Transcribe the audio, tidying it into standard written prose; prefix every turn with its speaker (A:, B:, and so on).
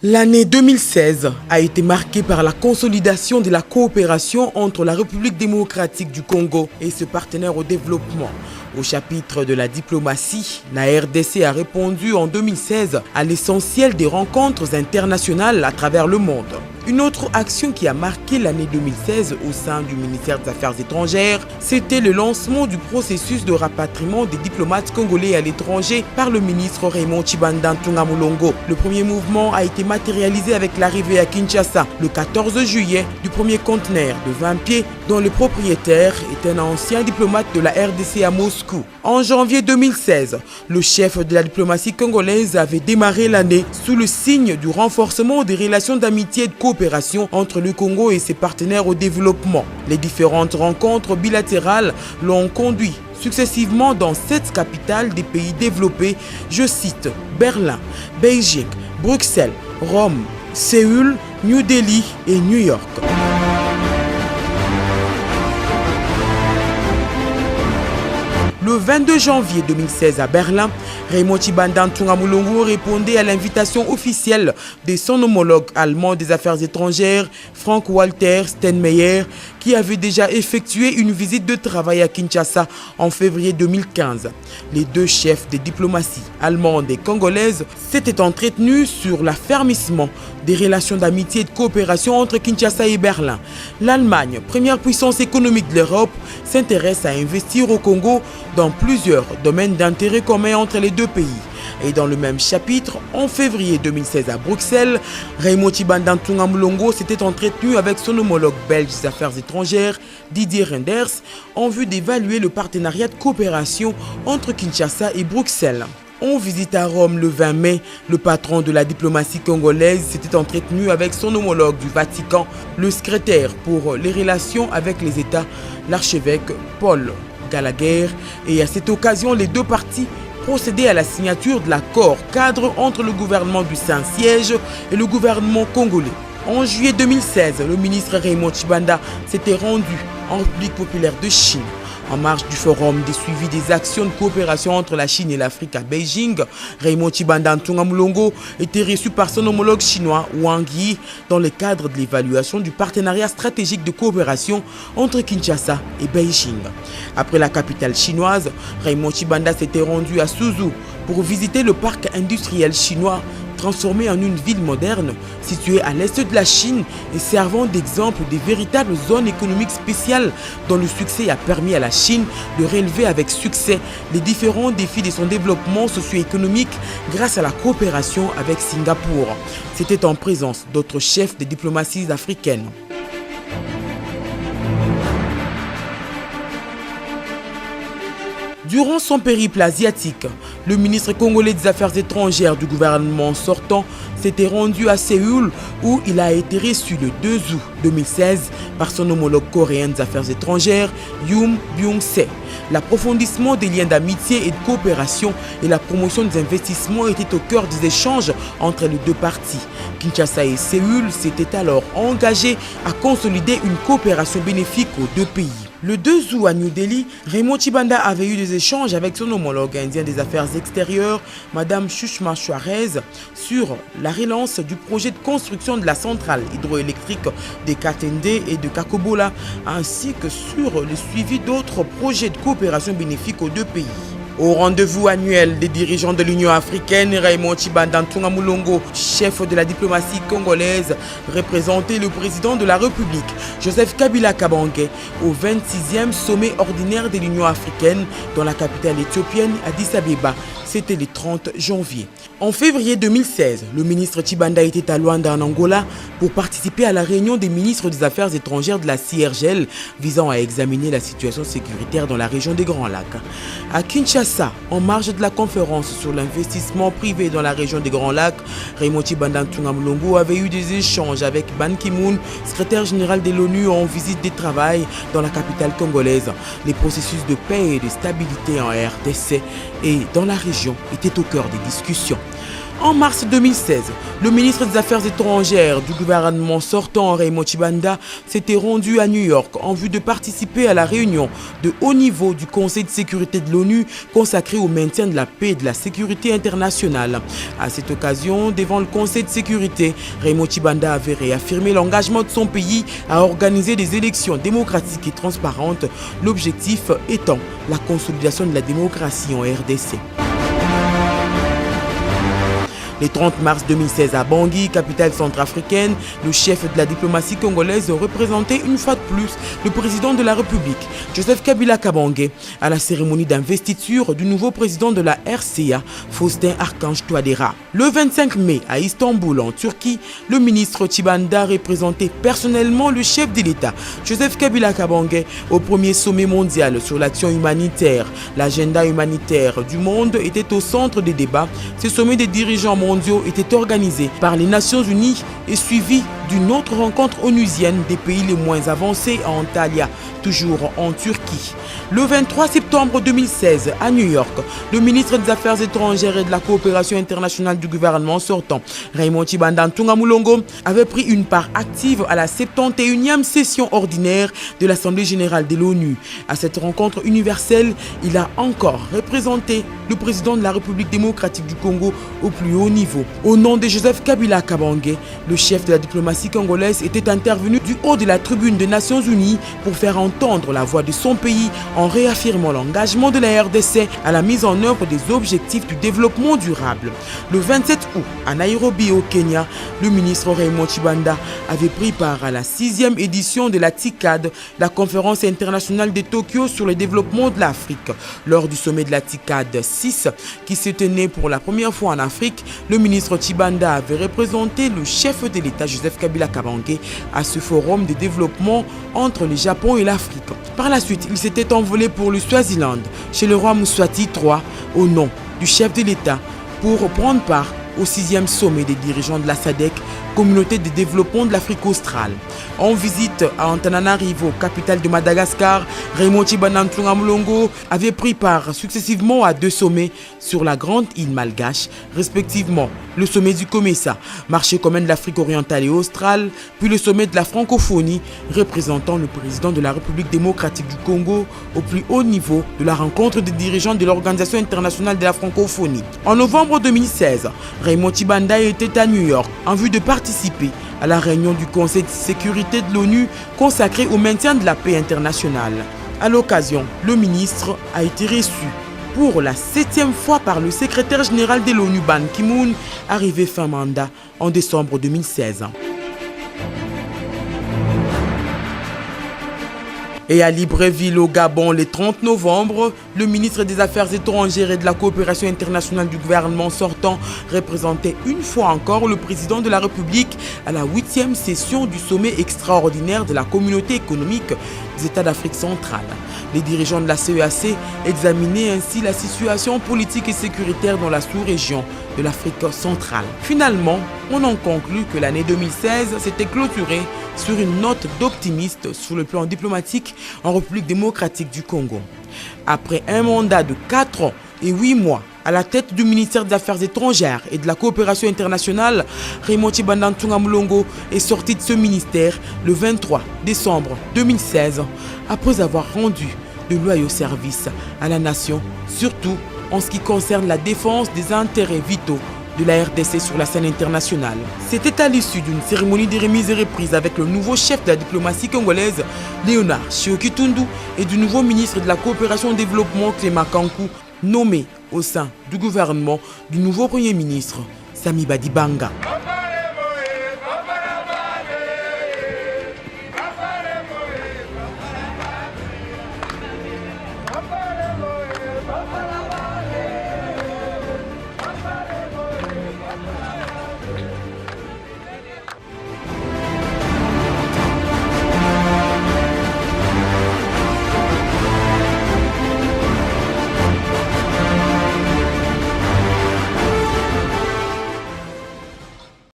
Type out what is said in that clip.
A: L'année 2016 a été marquée par la consolidation de la coopération entre la République démocratique du Congo et ses partenaires au développement. Au chapitre de la diplomatie, la RDC a répondu en 2016 à l'essentiel des rencontres internationales à travers le monde. Une autre action qui a marqué l'année 2016 au sein du ministère des Affaires étrangères, c'était le lancement du processus de rapatriement des diplomates congolais à l'étranger par le ministre Raymond Tshibanda Ntunga Mulongo. Le premier mouvement a été matérialisé avec l'arrivée à Kinshasa le 14 juillet du premier conteneur de 20 pieds dont le propriétaire est un ancien diplomate de la RDC à Moscou. En janvier 2016, le chef de la diplomatie congolaise avait démarré l'année sous le signe du renforcement des relations d'amitié et de coopération entre le Congo et ses partenaires au développement. Les différentes rencontres bilatérales l'ont conduit successivement dans 7 capitales des pays développés, je cite Berlin, Beijing, Bruxelles, Rome, Séoul, New Delhi et New York. Le 22 janvier 2016 à Berlin, Raymond Tshibanda Ntunga Mulongo répondait à l'invitation officielle de son homologue allemand des Affaires étrangères, Frank-Walter Steinmeier, qui avait déjà effectué une visite de travail à Kinshasa en février 2015. Les deux chefs des diplomaties allemandes et congolaises s'étaient entretenus sur l'affermissement des relations d'amitié et de coopération entre Kinshasa et Berlin. L'Allemagne, première puissance économique de l'Europe, s'intéresse à investir au Congo dans plusieurs domaines d'intérêt commun entre les deux pays. Et dans le même chapitre, en février 2016 à Bruxelles, Raymond Tshibanda Ntunga Mulongo s'était entretenu avec son homologue belge des Affaires étrangères, Didier Reynders, en vue d'évaluer le partenariat de coopération entre Kinshasa et Bruxelles. En visite à Rome le 20 mai, le patron de la diplomatie congolaise s'était entretenu avec son homologue du Vatican, le secrétaire pour les relations avec les États, l'archevêque Paul Gallagher, et à cette occasion, les deux parties procédaient à la signature de l'accord cadre entre le gouvernement du Saint-Siège et le gouvernement congolais. En juillet 2016, le ministre Raymond Tshibanda s'était rendu en République populaire de Chine. En marge du forum des suivis des actions de coopération entre la Chine et l'Afrique à Beijing, Raymond Tshibanda Ntunga Mulongo était reçu par son homologue chinois Wang Yi dans le cadre de l'évaluation du partenariat stratégique de coopération entre Kinshasa et Beijing. Après la capitale chinoise, Raymond Tshibanda s'était rendu à Suzhou pour visiter le parc industriel chinois transformé en une ville moderne située à l'est de la Chine et servant d'exemple des véritables zones économiques spéciales dont le succès a permis à la Chine de relever avec succès les différents défis de son développement socio-économique grâce à la coopération avec Singapour. C'était en présence d'autres chefs des diplomaties africaines. Durant son périple asiatique, le ministre congolais des Affaires étrangères du gouvernement sortant s'était rendu à Séoul où il a été reçu le 2 août 2016 par son homologue coréen des Affaires étrangères, Yoon Byung-se. L'approfondissement des liens d'amitié et de coopération et la promotion des investissements étaient au cœur des échanges entre les deux parties. Kinshasa et Séoul s'étaient alors engagés à consolider une coopération bénéfique aux deux pays. Le 2 août à New Delhi, Raymond Tshibanda avait eu des échanges avec son homologue indien des Affaires extérieures, Madame Sushma Swarez, sur la relance du projet de construction de la centrale hydroélectrique de Katende et de Kakobola, ainsi que sur le suivi d'autres projets de coopération bénéfique aux deux pays. Au rendez-vous annuel des dirigeants de l'Union africaine, Raymond Tshibanda Ntunga Mulongo, chef de la diplomatie congolaise, représentait le président de la République, Joseph Kabila Kabange, au 26e sommet ordinaire de l'Union africaine dans la capitale éthiopienne Addis Abeba. C'était le 30 janvier. En février 2016, le ministre Tshibanda était à Luanda en Angola pour participer à la réunion des ministres des Affaires étrangères de la CIRGL visant à examiner la situation sécuritaire dans la région des Grands Lacs. À Kinshasa, en marge de la conférence sur l'investissement privé dans la région des Grands Lacs, Raymond Tshibanda Ntunga Mulongo avait eu des échanges avec Ban Ki-moon, secrétaire général de l'ONU en visite de travail dans la capitale congolaise. Les processus de paix et de stabilité en RDC et dans la région étaient au cœur des discussions. En mars 2016, le ministre des Affaires étrangères du gouvernement sortant, Raymond Tshibanda, s'était rendu à New York en vue de participer à la réunion de haut niveau du Conseil de sécurité de l'ONU consacré au maintien de la paix et de la sécurité internationale. À cette occasion, devant le Conseil de sécurité, Raymond Tshibanda avait réaffirmé l'engagement de son pays à organiser des élections démocratiques et transparentes, l'objectif étant la consolidation de la démocratie en RDC. Le 30 mars 2016 à Bangui, capitale centrafricaine, le chef de la diplomatie congolaise représentait une fois de plus le président de la République, Joseph Kabila Kabange, à la cérémonie d'investiture du nouveau président de la RCA, Faustin Archange Touadéra. Le 25 mai, à Istanbul, en Turquie, le ministre Tshibanda représentait personnellement le chef de l'État, Joseph Kabila Kabange, au premier sommet mondial sur l'action humanitaire. L'agenda humanitaire du monde était au centre des débats. Ce sommet des dirigeants mondiaux était organisé par les Nations Unies et suivi d'une autre rencontre onusienne des pays les moins avancés à Antalya, toujours en Turquie. Le 23 septembre 2016, à New York, le ministre des Affaires étrangères et de la coopération internationale du gouvernement sortant, Raymond Tshibanda Ntunga Mulongo, avait pris une part active à la 71e session ordinaire de l'Assemblée générale de l'ONU. À cette rencontre universelle, il a encore représenté le président de la République démocratique du Congo au plus haut niveau. Au nom de Joseph Kabila Kabange, le chef de la diplomatie congolaise était intervenu du haut de la tribune des Nations Unies pour faire entendre la voix de son pays en réaffirmant l'engagement de la RDC à la mise en œuvre des objectifs du développement durable. Le 27 août, à Nairobi au Kenya, le ministre Raymond Tshibanda avait pris part à la 6e édition de la TICAD, la conférence internationale de Tokyo sur le développement de l'Afrique. Lors du sommet de la TICAD 6, qui se tenait pour la première fois en Afrique, le ministre Tshibanda avait représenté le chef de l'État Joseph Kabila Kabange à ce forum de développement entre le Japon et l'Afrique. Par la suite, il s'était envolé pour le Swaziland, chez le roi Mswati III, au nom du chef de l'État, pour prendre part au 6e sommet des dirigeants de la SADC, communauté de développement de l'Afrique australe. En visite à Antananarivo, capitale de Madagascar, Raymond Tshibanda Ntunga Mulongo avait pris part successivement à 2 sommets sur la grande île malgache, respectivement le sommet du COMESA, marché commun de l'Afrique orientale et australe, puis le sommet de la francophonie, représentant le président de la République démocratique du Congo au plus haut niveau de la rencontre des dirigeants de l'Organisation internationale de la francophonie. En novembre 2016, Raymond Tshibanda était à New York en vue de participer à la réunion du Conseil de sécurité de l'ONU consacrée au maintien de la paix internationale. À l'occasion, le ministre a été reçu pour la 7e fois par le secrétaire général de l'ONU Ban Ki-moon, arrivé fin mandat en décembre 2016. Et à Libreville, au Gabon, le 30 novembre, le ministre des Affaires étrangères et de la coopération internationale du gouvernement sortant représentait une fois encore le président de la République à la 8e session du sommet extraordinaire de la communauté économique des États d'Afrique centrale. Les dirigeants de la CEAC examinaient ainsi la situation politique et sécuritaire dans la sous-région de l'Afrique centrale. Finalement, on en conclut que l'année 2016 s'était clôturée sur une note d'optimiste sur le plan diplomatique en République démocratique du Congo. Après un mandat de 4 ans et 8 mois à la tête du ministère des Affaires étrangères et de la coopération internationale, Raymond Tshibanda Ntunga Mulongo est sorti de ce ministère le 23 décembre 2016 après avoir rendu de loyaux services à la nation, surtout en ce qui concerne la défense des intérêts vitaux de la RDC sur la scène internationale. C'était à l'issue d'une cérémonie de remise et reprise avec le nouveau chef de la diplomatie congolaise, Léonard Shioki Tundu, et du nouveau ministre de la coopération au développement, Clément Kankou, nommé au sein du gouvernement du nouveau premier ministre, Sami Badibanga.